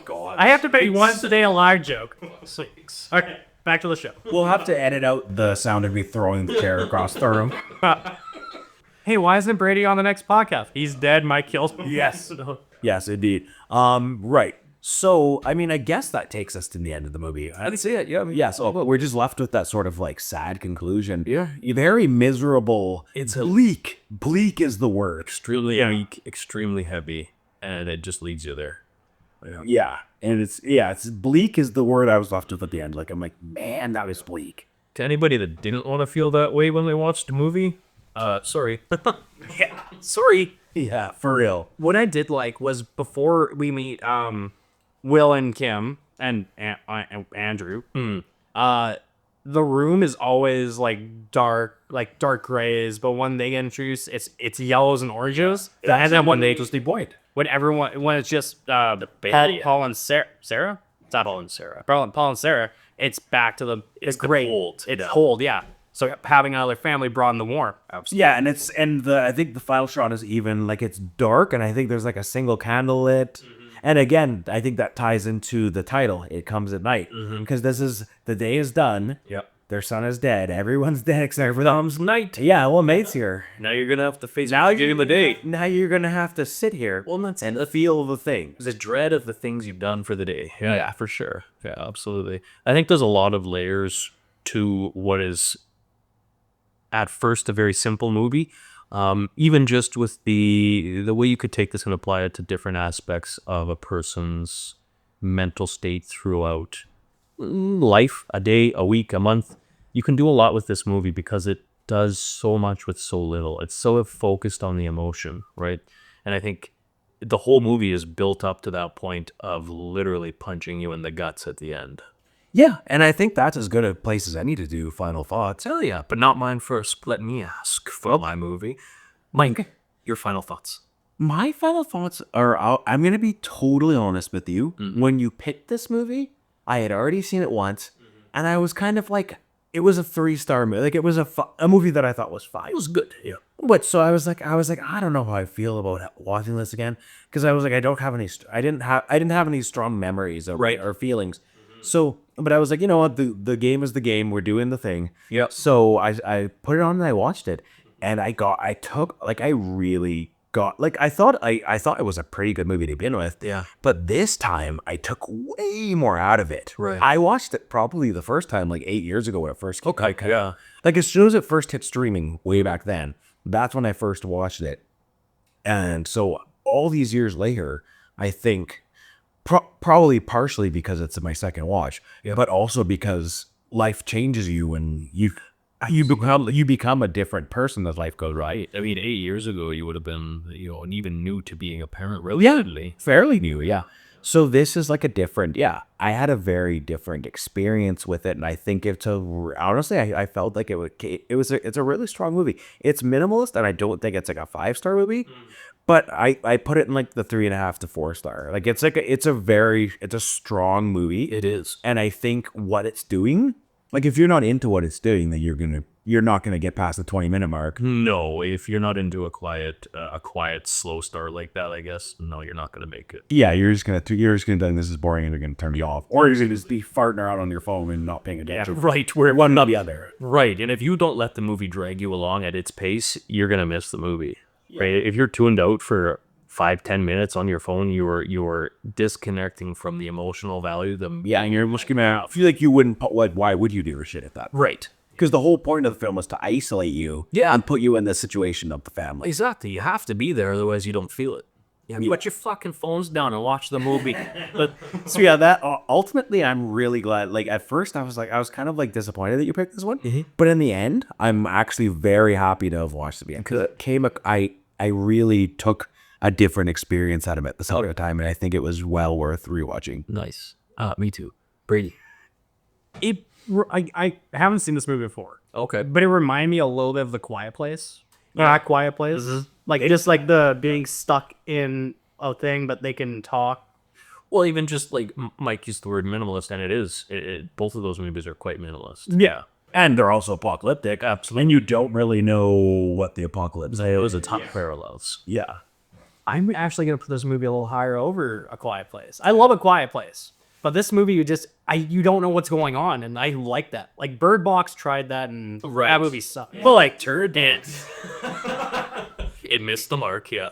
God. I have to make one stay alive joke. Sweet. Okay, back to the show. We'll have to edit out the sound of me throwing the chair across the room. Hey, why isn't Brady on the next podcast? He's dead. Mike kills me. Yes. yes, indeed. Right. So, I mean, I guess that takes us to the end of the movie. That's it, yeah. Yeah, so we're just left with that sort of like sad conclusion. Yeah. Very miserable. It's bleak. Bleak is the word. Extremely weak, extremely heavy, and it just leads you there. Yeah. And it's bleak is the word I was left with at the end. Like, I'm like, man, that was bleak. To anybody that didn't want to feel that way when they watched the movie, sorry. Yeah, sorry. Yeah, for real. What I did like was before we meet Will and Kim and Andrew, the room is always like dark grays, but when they get introduced, it's yellows and oranges. And then when it's just Paul and Sarah, it's not Paul and Sarah. Paul and Sarah, it's back to the gray. It's cold, yeah. So having another family brought in the warmth. Yeah, and I think the final shot is even like it's dark, and I think there's like a single candle lit. And again, I think that ties into the title. It comes at night because this is the day is done. Yep. Their son is dead. Everyone's dead except for them. Night. Yeah, well, mate's here. Now you're gonna have to face Now the beginning of the day. Now you're gonna have to sit here. Well, that's and feel the thing. the dread of the things you've done for the day. Yeah, for sure. Yeah, absolutely. I think there's a lot of layers to what is at first a very simple movie. Even just with the way you could take this and apply it to different aspects of a person's mental state throughout life, a day, a week, a month. You can do a lot with this movie because it does so much with so little. It's so focused on the emotion, right? And I think the whole movie is built up to that point of literally punching you in the guts at the end. Yeah, and I think that's as good a place as any to do final thoughts. Hell yeah, but not mine first. Let me ask for my movie. Mike, your final thoughts. My final thoughts are, I'm going to be totally honest with you. When you picked this movie, I had already seen it once, and I was kind of like, it was a 3-star movie. Like, it was a movie that I thought was fine. It was good, yeah. But so I was like, I don't know how I feel about watching this again, because I was like, I didn't have any strong memories or feelings. So, but I was like, you know what, the game is the game. We're doing the thing. Yeah. So I put it on and I watched it, and I thought it was a pretty good movie to begin with. Yeah. But this time I took way more out of it. Right. I watched it probably the first time like 8 years ago when it first came out. Yeah. Like as soon as it first hit streaming way back then, that's when I first watched it. And so all these years later, I think probably partially because it's my second watch, but also because life changes you and you become a different person as life goes, right? I mean, 8 years ago, you would have been, and even new to being a parent relatively. Fairly new, yeah. So this is like a different, I had a very different experience with it, and I think honestly, I felt like it's a really strong movie. It's minimalist, and I don't think it's like a 5-star movie, but I put it in like the 3.5 to 4-star. Like it's a strong movie. It is. And I think what it's doing, like if you're not into what it's doing, then you're not gonna get past the 20-minute mark. No, if you're not into a quiet, slow start like that, I guess, no, you're not gonna make it. Yeah, you're just gonna think this is boring and you're gonna turn me off, or you're gonna just be farting around on your phone and not paying attention. Right. Where one or the other. Right, and if you don't let the movie drag you along at its pace, you're gonna miss the movie. Right. If you're tuned out for 5-10 minutes on your phone, you're disconnecting from the emotional value. And you're just gonna feel like you wouldn't. Why would you do your shit at that? Right. Because the whole point of the film is to isolate you, and put you in the situation of the family. Exactly. You have to be there, otherwise you don't feel it. Yeah, put your fucking phones down and watch the movie. But So yeah, that ultimately, I'm really glad. Like at first, I was kind of like disappointed that you picked this one, but in the end, I'm actually very happy to have watched it again because I really took a different experience out of it the second time, and I think it was well worth rewatching. nice. Me too. Brady. I haven't seen this movie before, Okay. but it reminded me a little bit of The Quiet Place. Not Quiet Place. Like just like the being stuck in a thing, but they can talk. Well, even just like Mike used the word minimalist, and it is. Both of those movies are quite minimalist. Yeah. And they're also apocalyptic. Absolutely. And you don't really know what the apocalypse is. It was a ton of parallels. Yeah. I'm actually gonna put this movie a little higher over A Quiet Place. I love A Quiet Place, but this movie you don't know what's going on, and I like that. Like Bird Box tried that, and that movie sucked. But like turd it. It missed the mark, yeah.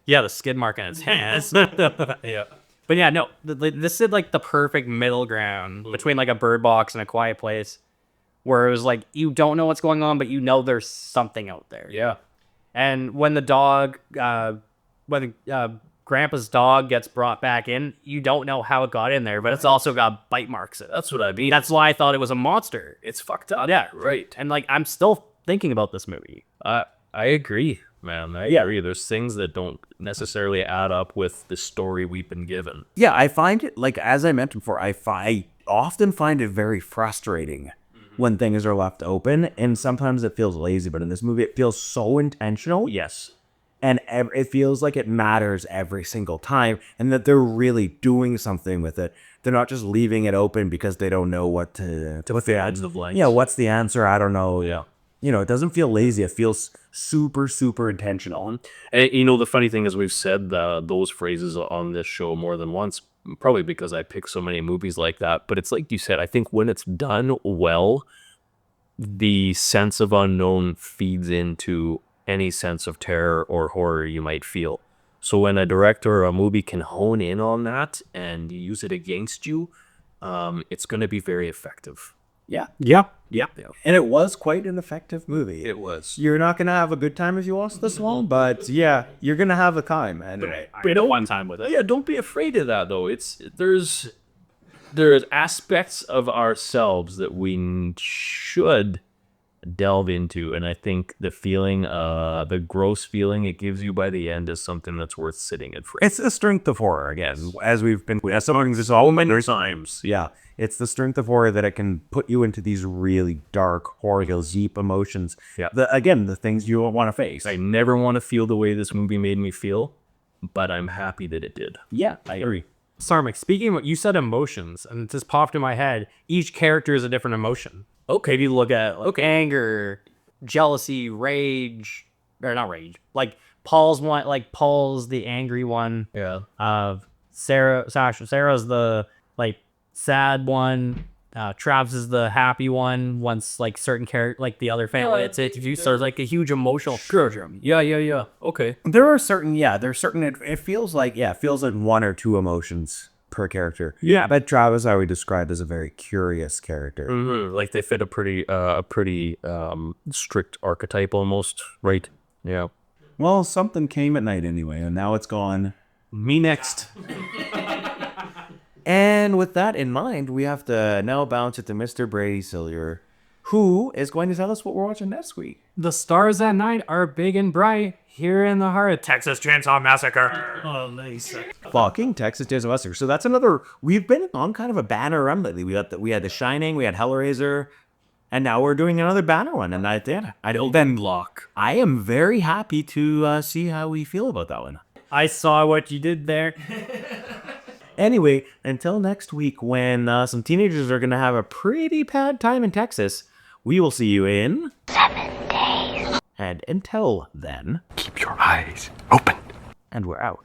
Yeah, the skid mark on its hands. Yeah. But yeah, no, this is like the perfect middle ground between like a Bird Box and A Quiet Place, where it was like you don't know what's going on, but you know there's something out there. Yeah. And when the dog, Grandpa's dog gets brought back in, you don't know how it got in there, but it's also got bite marks in it. That's what I mean. That's why I thought it was a monster. It's fucked up. Yeah, Right. And like I'm still thinking about this movie. I agree, man. I agree. There's things that don't necessarily add up with the story we've been given. Yeah, I find it, like as I mentioned before, I often find it very frustrating when things are left open, and sometimes it feels lazy. But in this movie, it feels so intentional. Yes. And it feels like it matters every single time, and that they're really doing something with it. They're not just leaving it open because they don't know what to With the odds of life. yeah, what's the answer? I don't know. Yeah. You know, it doesn't feel lazy. It feels super, super intentional. And you know, the funny thing is we've said those phrases on this show more than once, probably because I pick so many movies like that. But it's like you said, I think when it's done well, the sense of unknown feeds into any sense of terror or horror you might feel. So when a director or a movie can hone in on that and use it against you, it's going to be very effective. Yeah. Yeah. And it was quite an effective movie. It was. You're not going to have a good time if you watch this one, but yeah, you're going to have a time. And One time with it. Yeah, don't be afraid of that though. There's aspects of ourselves that we should delve into, and I think the feeling, the gross feeling it gives you by the end is something that's worth sitting in for. It's the strength of horror, again, as some things is all many times. yeah, it's the strength of horror that it can put you into these really dark, horrible, deep emotions. Yeah. The things you don't want to face. I never want to feel the way this movie made me feel, but I'm happy that it did. Yeah, I agree. Sarmik, speaking of what you said, emotions, and it just popped in my head. Each character is a different emotion. Okay. If you look at anger, jealousy, rage, or not rage, like Paul's one, like Paul's the angry one. Yeah. Sarah's the like sad one. Travis is the happy one. Once like certain character, like the other family, it's introduced. There's like a huge emotional spectrum. Yeah. Okay. There are certain, it feels like one or two emotions per character. Yeah. But Travis, I would describe as a very curious character. Like they fit a pretty strict archetype almost, right? Yeah. Well, something came at night anyway, and now it's gone. Me next. And with that in mind, we have to now bounce it to Mr. Brady Sillier, who is going to tell us what we're watching next week. The stars at night are big and bright here in the heart of Texas Chainsaw Massacre. Oh, nice. Fucking Texas Chainsaw Massacre. So that's another. We've been on kind of a banner run lately. We had The Shining, we had Hellraiser, and now we're doing another banner one. And I am very happy to see how we feel about that one. I saw what you did there. Anyway, until next week when some teenagers are going to have a pretty bad time in Texas, we will see you in 7 days. And until then, Keep your eyes open. and we're out.